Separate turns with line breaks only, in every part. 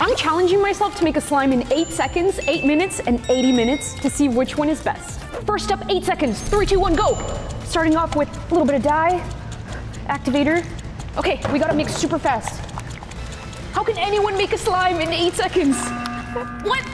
I'm challenging myself to make a slime in 8 seconds, 8 minutes, and 80 minutes to see which one is best. First up, 8 seconds. 3, 2, 1, go. Starting off with a little bit of dye, activator. Okay, we gotta mix super fast. How can anyone make a slime in 8 seconds? What?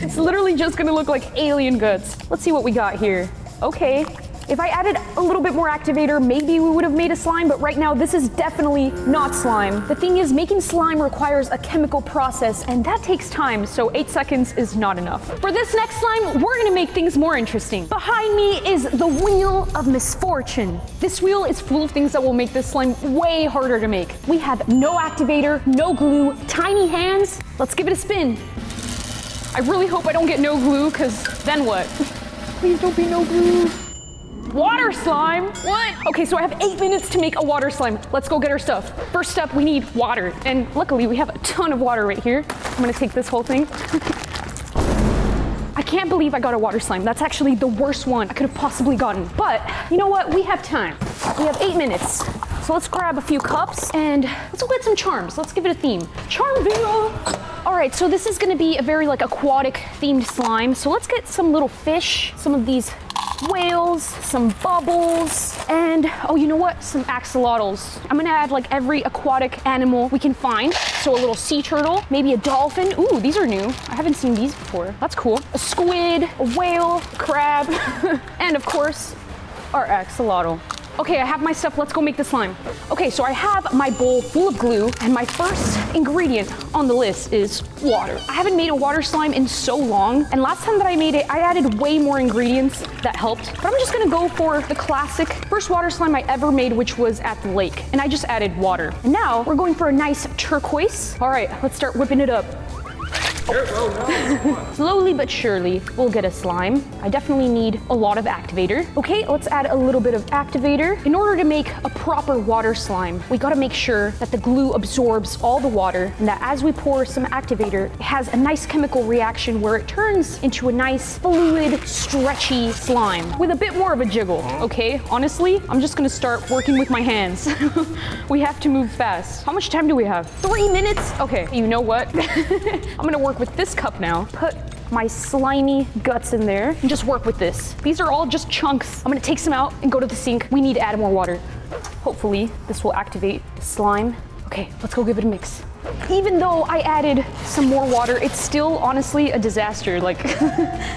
It's literally just gonna look like alien guts. Let's see what we got here. Okay. If I added a little bit more activator, maybe we would have made a slime, but right now this is definitely not slime. The thing is, making slime requires a chemical process, and that takes time, so 8 seconds is not enough. For this next slime, we're gonna make things more interesting. Behind me is the Wheel of Misfortune. This wheel is full of things that will make this slime way harder to make. We have no activator, no glue, tiny hands. Let's give it a spin. I really hope I don't get no glue, because then what? Please don't be no glue. Water slime? What? Okay, so I have 8 minutes to make a water slime. Let's go get our stuff. First up, we need water. And luckily, we have a ton of water right here. I'm gonna take this whole thing. I can't believe I got a water slime. That's actually the worst one I could have possibly gotten. But you know what? We have time. We have 8 minutes. So let's grab a few cups and let's go get some charms. Let's give it a theme. Charmville! All right, so this is gonna be a very like aquatic themed slime. So let's get some little fish, some of these whales, some bubbles, and oh, you know what? Some axolotls. I'm gonna add like every aquatic animal we can find. So a little sea turtle, maybe a dolphin. Ooh, these are new. I haven't seen these before. That's cool. A squid, a whale, a crab, and of course, our axolotl. Okay, I have my stuff. Let's go make the slime. Okay, so I have my bowl full of glue, and my first ingredient on the list is water. I haven't made a water slime in so long, and last time that I made it, I added way more ingredients that helped, but I'm just gonna go for the classic first water slime I ever made, which was at the lake, and I just added water. And now we're going for a nice turquoise. All right, let's start whipping it up. Slowly but surely, we'll get a slime. I definitely need a lot of activator. Okay, let's add a little bit of activator. In order to make a proper water slime, we gotta make sure that the glue absorbs all the water and that as we pour some activator, it has a nice chemical reaction where it turns into a nice, fluid, stretchy slime with a bit more of a jiggle, okay? Honestly, I'm just gonna start working with my hands. We have to move fast. How much time do we have? 3 minutes? Okay, you know what? I'm gonna work with this cup now. Put my slimy guts in there and just work with this. These are all just chunks. I'm gonna take some out and go to the sink. We need to add more water. Hopefully this will activate the slime. Okay, let's go give it a mix. Even though I added some more water, it's still honestly a disaster. Like,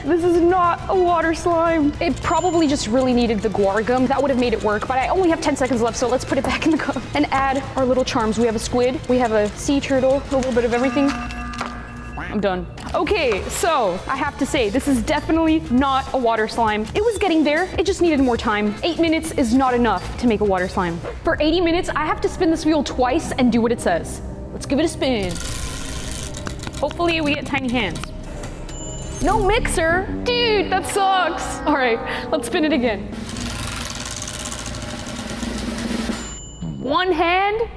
this is not a water slime. It probably just really needed the guar gum. That would have made it work, but I only have 10 seconds left, so let's put it back in the cup and add our little charms. We have a squid, we have a sea turtle, a little bit of everything. I'm done. Okay, so I have to say, this is definitely not a water slime. It was getting there, it just needed more time. 8 minutes is not enough to make a water slime. For 80 minutes, I have to spin this wheel twice and do what it says. Let's give it a spin. Hopefully we get tiny hands. No mixer? Dude, that sucks. All right, let's spin it again. One hand?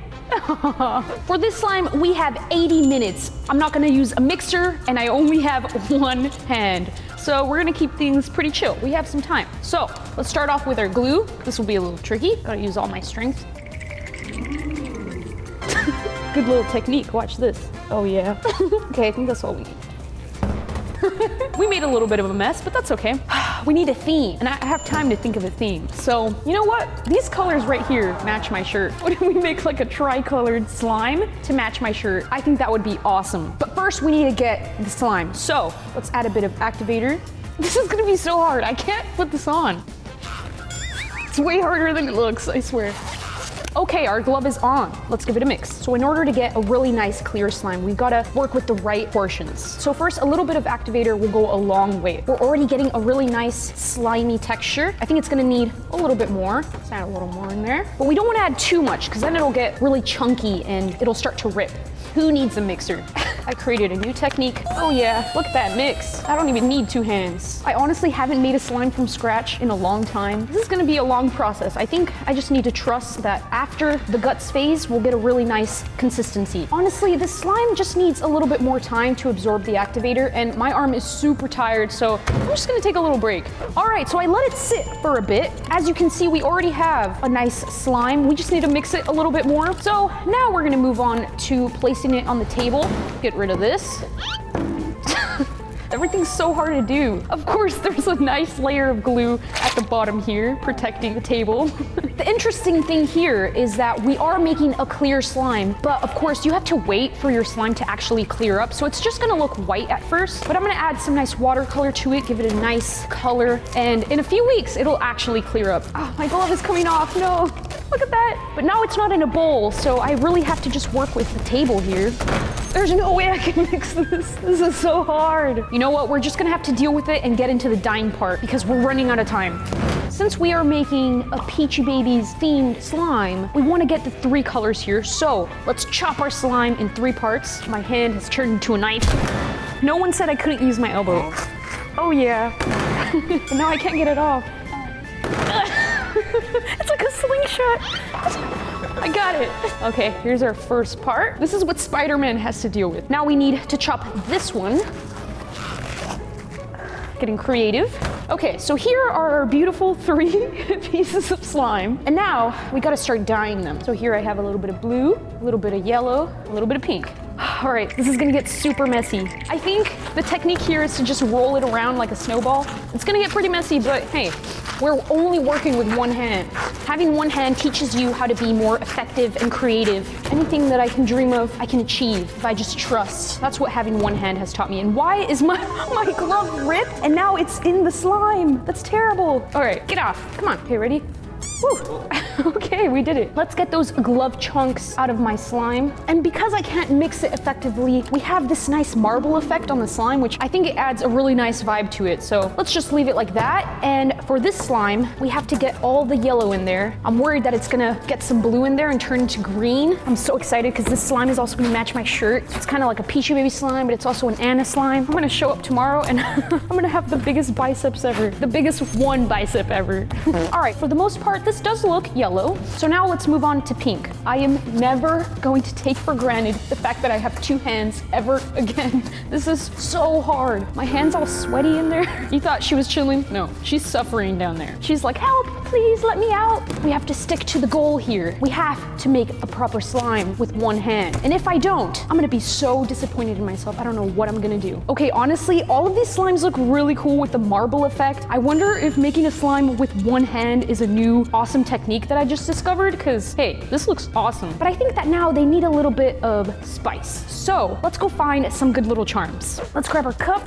For this slime, we have 80 minutes. I'm not gonna use a mixer, and I only have one hand. So we're gonna keep things pretty chill. We have some time. So let's start off with our glue. This will be a little tricky. Gotta use all my strength. Good little technique, watch this. Oh yeah. Okay, I think that's all we need. We made a little bit of a mess, but that's okay. We need a theme, and I have time to think of a theme. So, you know what? These colors right here match my shirt. What if we make like a tri-colored slime to match my shirt? I think that would be awesome. But first, we need to get the slime. So, let's add a bit of activator. This is gonna be so hard. I can't put this on. It's way harder than it looks, I swear. Okay, our glove is on. Let's give it a mix. So in order to get a really nice clear slime, we've gotta work with the right portions. So first, a little bit of activator will go a long way. We're already getting a really nice slimy texture. I think it's gonna need a little bit more. Let's add a little more in there. But we don't wanna add too much because then it'll get really chunky and it'll start to rip. Who needs a mixer? I created a new technique. Oh yeah, look at that mix. I don't even need 2 hands. I honestly haven't made a slime from scratch in a long time. This is gonna be a long process. I think I just need to trust that after the guts phase, we'll get a really nice consistency. Honestly, this slime just needs a little bit more time to absorb the activator, and my arm is super tired, so I'm just gonna take a little break. All right, so I let it sit for a bit. As you can see, we already have a nice slime. We just need to mix it a little bit more. So now we're gonna move on to placing it on the table. Get rid of this. Everything's so hard to do. Of course, there's a nice layer of glue at the bottom here, protecting the table. The interesting thing here is that we are making a clear slime, but of course you have to wait for your slime to actually clear up. So it's just gonna look white at first, but I'm gonna add some nice watercolor to it, give it a nice color, and in a few weeks, it'll actually clear up. Oh, my glove is coming off, no. Look at that. But now it's not in a bowl, so I really have to just work with the table here. There's no way I can mix this. This is so hard. You know what? We're just gonna have to deal with it and get into the dyeing part because we're running out of time. Since we are making a Peachybbies themed slime, we want to get the 3 colors here. So let's chop our slime in 3 parts. My hand has turned into a knife. No one said I couldn't use my elbow. Oh yeah. But now I can't get it off. It's like a slingshot. I got it. Okay, here's our first part. This is what Spider-Man has to deal with. Now we need to chop this one. Getting creative. Okay, so here are our beautiful 3 pieces of slime. And now we gotta start dyeing them. So here I have a little bit of blue, a little bit of yellow, a little bit of pink. All right, this is gonna get super messy. I think the technique here is to just roll it around like a snowball. It's gonna get pretty messy, but hey, we're only working with 1 hand. Having 1 hand teaches you how to be more effective and creative. Anything that I can dream of, I can achieve if I just trust. That's what having 1 hand has taught me. And why is my glove ripped? And now it's in the slime. That's terrible. All right, get off. Come on. Okay, ready? Woo. Okay, we did it. Let's get those glove chunks out of my slime. And because I can't mix it effectively, we have this nice marble effect on the slime, which I think it adds a really nice vibe to it. So let's just leave it like that. And for this slime, we have to get all the yellow in there. I'm worried that it's gonna get some blue in there and turn into green. I'm so excited because this slime is also gonna match my shirt. It's kind of like a Peachybbies slime, but it's also an Anna slime. I'm gonna show up tomorrow and I'm gonna have the biggest biceps ever. The biggest 1 bicep ever. All right, for the most part, this does look yellow. So now let's move on to pink. I am never going to take for granted the fact that I have 2 hands ever again. This is so hard. My hand's all sweaty in there. You thought she was chilling? No, she's suffering down there. She's like, help, please let me out. We have to stick to the goal here. We have to make a proper slime with 1 hand. And if I don't, I'm gonna be so disappointed in myself. I don't know what I'm gonna do. Okay, honestly, all of these slimes look really cool with the marble effect. I wonder if making a slime with 1 hand is a new awesome technique that I just discovered, because hey, this looks awesome. But I think that now they need a little bit of spice. So let's go find some good little charms. Let's grab our cup.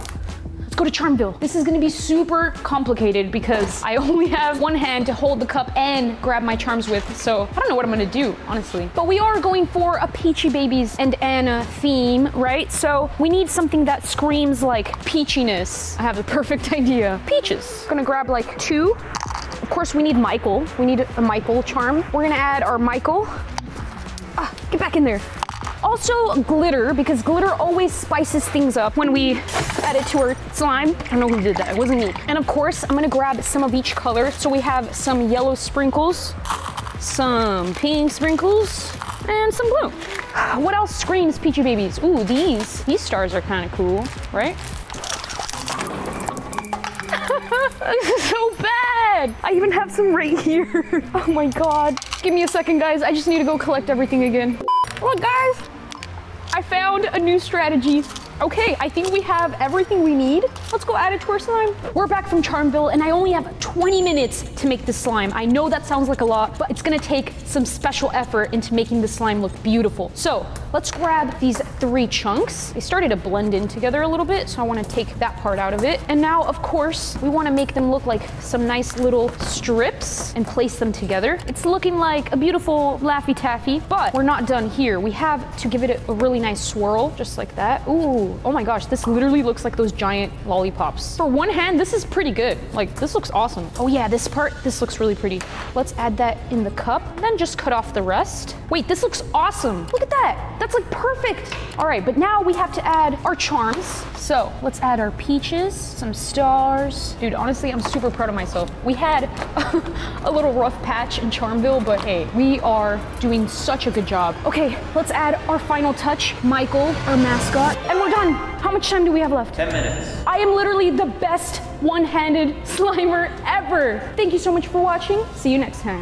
Let's go to Charmville. This is gonna be super complicated because I only have 1 hand to hold the cup and grab my charms with, so I don't know what I'm gonna do, honestly. But we are going for a Peachybbies and Anna theme, right? So we need something that screams like peachiness. I have the perfect idea. Peaches. I'm gonna grab like 2. Of course, we need Michael. We need a Michael charm. We're gonna add our Michael. Ah, get back in there. Also glitter, because glitter always spices things up when we add it to our slime. I don't know who did that, it wasn't me. And of course, I'm gonna grab some of each color. So we have some yellow sprinkles, some pink sprinkles, and some blue. What else screams Peachybbies? Ooh, these stars are kind of cool, right? This is so bad. I even have some right here. Oh my God. Give me a second, guys. I just need to go collect everything again. Look, guys, I found a new strategy. Okay, I think we have everything we need. Let's go add it to our slime. We're back from Charmville and I only have 20 minutes to make this slime. I know that sounds like a lot, but it's gonna take some special effort into making the slime look beautiful. So let's grab these 3 chunks. They started to blend in together a little bit, so I wanna take that part out of it. And now, of course, we wanna make them look like some nice little strips and place them together. It's looking like a beautiful Laffy Taffy, but we're not done here. We have to give it a really nice swirl, just like that. Ooh. Oh my gosh, this literally looks like those giant lollipops. For 1 hand, this is pretty good. Like, this looks awesome. Oh yeah, this part, this looks really pretty. Let's add that in the cup. then just cut off the rest. Wait, this looks awesome. Look at that. That's like perfect. All right, but now we have to add our charms. So let's add our peaches, some stars. Dude, honestly, I'm super proud of myself. We had a little rough patch in Charmville, but hey, we are doing such a good job. Okay, let's add our final touch, Michael, our mascot, and we're done. How much time do we have left?
10 minutes.
I am literally the best one-handed Slimer ever. Thank you so much for watching. See you next time.